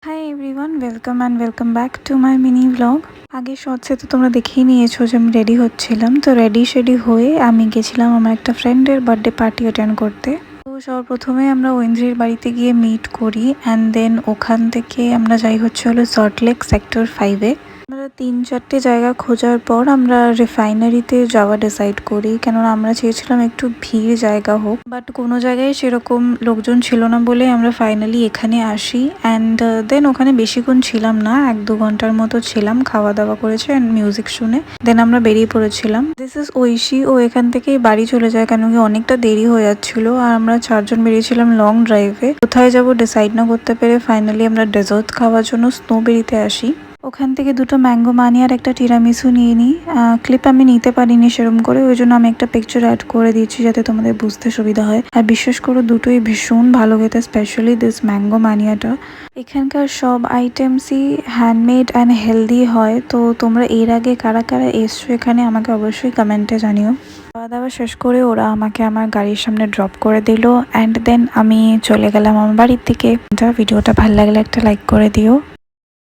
Hi everyone, welcome back to my mini blog. আগের শর্টসে তো তোমরা দেখেই নিয়েছো যে আমি রেডি হচ্ছিলাম। তো রেডি হয়ে আমি গেছিলাম আমার একটা ফ্রেন্ডের বার্থডে পার্টি অ্যাটেন্ড করতে। তো সর্বপ্রথমে আমরা ঐন্দ্রির বাড়িতে গিয়ে মিট করি অ্যান্ড দেন ওখান থেকে আমরা যাই হলো সল্টলেক সেক্টর 5-এ। আমরা 3-4টে জায়গা খোঁজার পর আমরা রিফাইনারিতে যাওয়া ডিসাইড করি, কেননা আমরা চেয়েছিলাম একটু ভিড় জায়গা হোক, বাট কোনো জায়গায় সেরকম লোকজন ছিল না বলে আমরা ফাইনালি এখানে আসি। অ্যান্ড দেন ওখানে বেশিক্ষণ ছিলাম না, 1-2 ঘন্টার মতো ছিলাম, খাওয়া দাওয়া করেছে অ্যান্ড মিউজিক শুনে দেন আমরা বেরিয়ে পড়েছিলাম। দিস ইজ ঐশী, ও এখান থেকেই বাড়ি চলে যায় কেন কি অনেকটা দেরি হয়ে যাচ্ছিল। আর আমরা 4জন বেরিয়েছিলাম লং ড্রাইভে, কোথায় যাব ডিসাইড না করতে পেরে ফাইনালি আমরা ডেজার্ট খাওয়ার জন্য স্নোবেরিতে আসি। ওখান থেকে 2টো ম্যাঙ্গো মানি আর একটা টিরামিসু নিয়ে নিই। ক্লিপ আমি নিতে পারিনি সেরম করে, ওই জন্য আমি একটা পিকচার অ্যাড করে দিচ্ছি যাতে তোমাদের বুঝতে সুবিধা হয়। আর বিশ্বাস করো দুটোই ভীষণ ভালো খেতে, স্পেশালি দিস ম্যাঙ্গো মানিয়াটা। এখানকার সব আইটেমসই হ্যান্ডমেড অ্যান্ড হেলদি হয়। তো তোমরা এর আগে কারা কারা এসছো এখানে আমাকে অবশ্যই কমেন্টে জানিও। খাওয়া দাওয়া শেষ করে ওরা আমাকে আমার গাড়ির সামনে ড্রপ করে দিল অ্যান্ড দেন আমি চলে গেলাম আমার বাড়ির দিকে। ভিডিওটা ভালো লাগলে একটা লাইক করে দিও।